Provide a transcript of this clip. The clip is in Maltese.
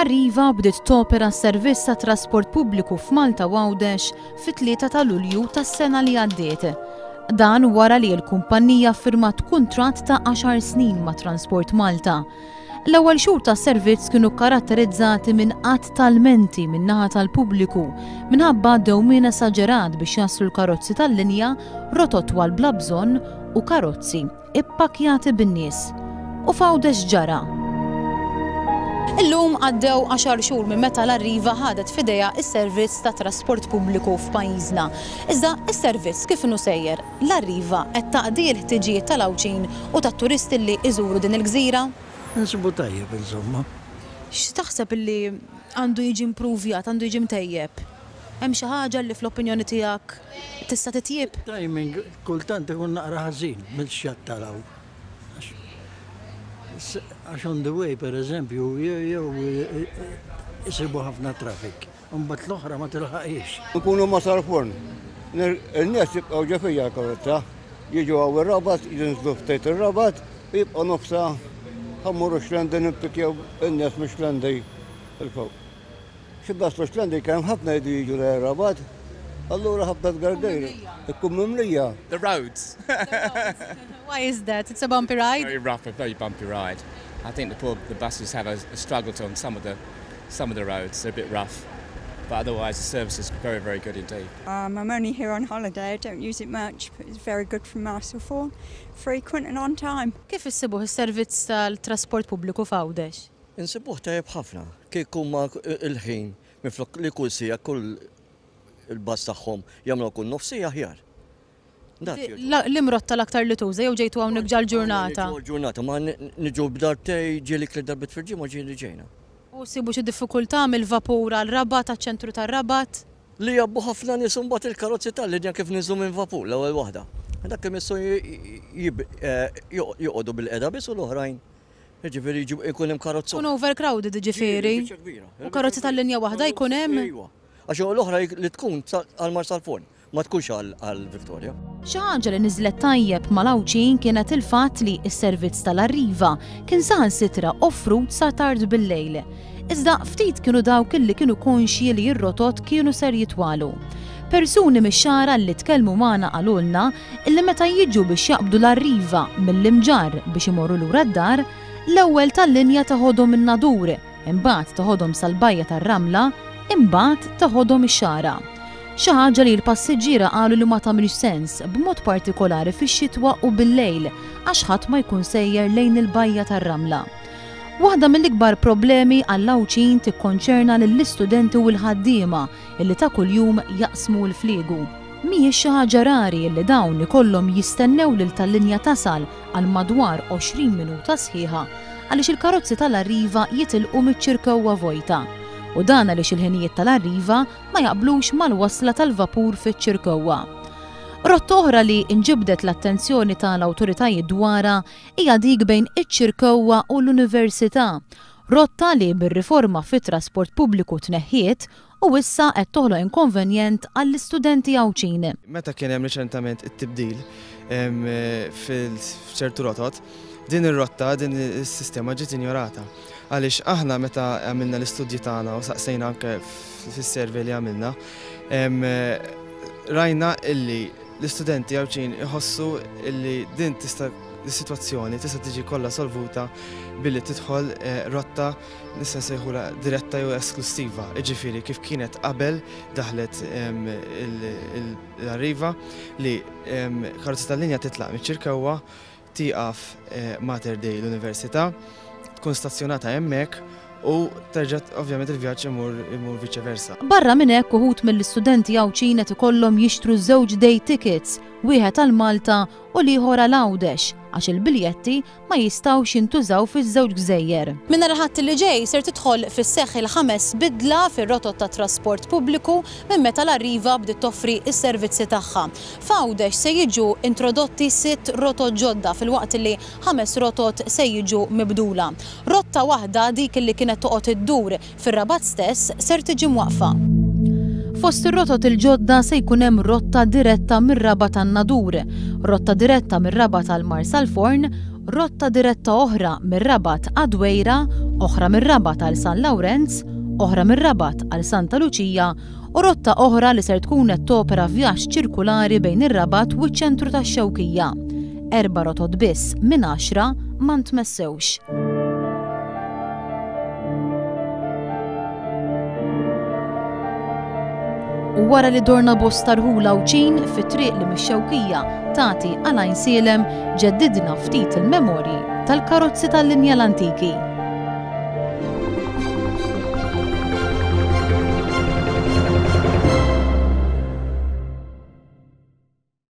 Arriva bdiet topera s-servizz ta' trasport pubbliku f'Malta u Għawdex fit-3 ta' Lulju tas-sena li għaddiet. Dan wara li l-kumpanija firmat kuntratt ta' 10 snin ma' Transport Malta. L-ewwel xhur tas-servizz kienu karatterizzati minn qatt tal-menti min-naħa tal-pubbliku minħabba dewmien esaġerat biex jaslu l-karozzi tal-linja, rotot twal bla bżonn u karozzi ippakjati bin-nies. U f'Għawdex ġara. Illum għaddew 10 xhur minn meta l-Arriva ħadet f'idejha s-servizz ta' trasport pubbliku f'pajjiżna. Iżda s-servizz kif inhu sejjer, l-Arriva qed taqdi l-ħtiġijiet tal-għawċin u tat-turisti li iżuru din il-gżira? Insibu tajjeb insomma. X'taħseb li għandu jiġi impruvjat, għandu jiġi mtejjeb? Hemm xi ħaġa li fl-opinjoni tiegħek tista' titjieb? Timing kultant ikun naqra ħażin mill-xjatt tal-għaw. Għax on the way, per eżempju, jew isibu ħafna traffic. Mbagħad l-oħra ma tilħaqix. Nkunu masar forn. Il-nies jibqgħu ġefija l-karozza, jiġu għaw ir-rabat, jinżlu ftit ir-rabat, jibqgħu nofsa ħammuru xlendi nippikjaw in-nies mhux xlendi il-fuq. Xi baslu xlendi kemm ħafna jdu jiġu l-rabat, allura ħafna tgardejra. Ikkun mimlija. The roads. Why is that? It's a bumpy ride? Very rough, a very bumpy ride. I think the buses have a struggle on some of the roads. They're a bit rough. But otherwise the service is very, very good indeed. I'm only here on holiday. I don't use it much, but it's very good from Marselforn. Frequent and on time. Kif issibuh is-servizz tal-trasport pubbliku f'Għawdex? Insibuh tajjeb ħafna. Kieku ma il-ħin minflok li kull sija kull il-bass tagħhom jagħmlu kull nofsija aħjar. L-imrotta l-aktar li tuża jew ġejtu hawnhekk ġal-ġurnata? Ġurnata, ma niġu b'darbtej ġielik li darbit fil-ġimgħa ġieli ġejna. U sibu xi diffikultà mill-vapur għal-Rabat għaċ-ċentru tar-Rabat? Li jabbu ħafna nies imbagħad il-karozzi tal-linja kif niżlu minn vapur l-ewwel waħda. Dak imissu joqogħdu bil-qeda biss u l-oħrajn. Jiġifieri jkun hemm karozza. Kun overcrowded jiġifieri. U karozzi tal-linja waħda jkun hemm? Għax l-oħra li tkun għal Marselforn. Ma tkunx għal-Victoria. Xi ħaġa li niżlet tajjeb mal-għawċin kienet il-fatt li s-servizz tal-Arriva kien saħansitra offrut sa tard bil-lejl. Iżda ftit kienu dawk li kienu konxji li r-rotot kienu ser jitwalu. Persuni mix-xara li tkellmu magħna qalulna illi meta jiġu biex jaqbdu l-Arriva mill-imġar biex imorru lura d-dar, l-ewwel tal-linja taħodhom in-Nadur, imbagħad taħodhom sal-bajja tar-Ramla, imbagħad taħodhom ix-xara. Xi ħaġa li l-passiġġiera qalu li ma tagħmilx sens b'mod partikolari fix-xitwa u bil-lejl għax ħadd ma jkun sejjer lejn il-bajja tar-Ramla. Waħda mill-ikbar problemi għall-għawċin tikkonċerna lill-istudenti u l-ħaddiema illi ta' kuljum jaqsmu l-fliegu. Mhijiex xi ħaġa rari li dawn ikollhom jistennew lil tal-linja tasal għal madwar 20 minuta sħiħa għaliex il-karozzi tal-Arriva jitilqu miċ-ċirkewwa vojta. U dan għaliex il-ħinijiet tal-Arriva ma jaqblux mal-wasla tal-vapur fiċ-ċirkewwa. Rotta oħra li inġibdet l-attenzjoni tal-awtoritajiet dwarha hija dik bejn iċ-ċirkewwa u l-Università. Rotta li bir-riforma fit-trasport pubbliku tneħħiet u issa qed toħloq inkonvenjent għall-istudenti għawċin. Meta kien hemm riċentement it-tibdil f'ċertu rotot, din ir-rotta, din is-sistema ġiet injorata. Għaliex aħna meta għamilna l-istudji tagħna u saqsejna anke fis-servej li għamilna, rajna illi l-istudenti għawċin iħossu illi din is-sitwazzjoni tista' tiġi kollha solvuta billi tidħol rotta nista' nsejħula diretta jew esklusiva. Jiġifieri kif kienet qabel daħlet l-Arriva li karozza tal-linja titlaq miċ-ċirkewwa tieqaf Mater Dei l-Università, tkun stazzjonata hemmhekk u terġa' ovvjament il-vjaġġ imur viċe versa. Barra minn hekk uħud mill-istudenti għawċin qed ikollhom jixtru żewġ day tickets, wieħed għal Malta u l-ieħor għal Għawdex għax il-biljetti ma jistgħux jintużaw fiż-żewġ gżejjer. Minn il-ħadd li ġej ser tidħol fis-seħħ il-5 bidla fir-rotot ta' trasport pubbliku minn meta l-Arriva bdiet toffri s-servizzi tagħha. F'Għawdex se jiġu introdotti 6 rotot ġodda fil-waqt li 5 rotot se jiġu mibdula. Rotta waħda dik li kienet toqgħod iddur fir-Rabat stess ser tiġi mwaqfa. Fost ir-rotot il-ġodda se jkun hemm rotta diretta mir-Rabat tan-Nadur, rotta diretta mir-Rabat għal Marselforn rotta diretta oħra mir-Rabat għad-Dwejra, oħra mir-Rabat għal San Lawrenz, oħra mir-Rabat għal Santa Luċija u rotta oħra li ser tkun qed topera vjaġġ ċirkulari bejn ir-Rabat u ċ-ċentru tax-Xewkija. 4 rotot biss minn 10 ma ntmessewx. U wara li dorna bosta rħula u ċin fit-triq li mix-Xewkija tagħti għal Għajn Sielem ġeddidna ftit il-memorji tal-karozzi tal-linja l-antiki.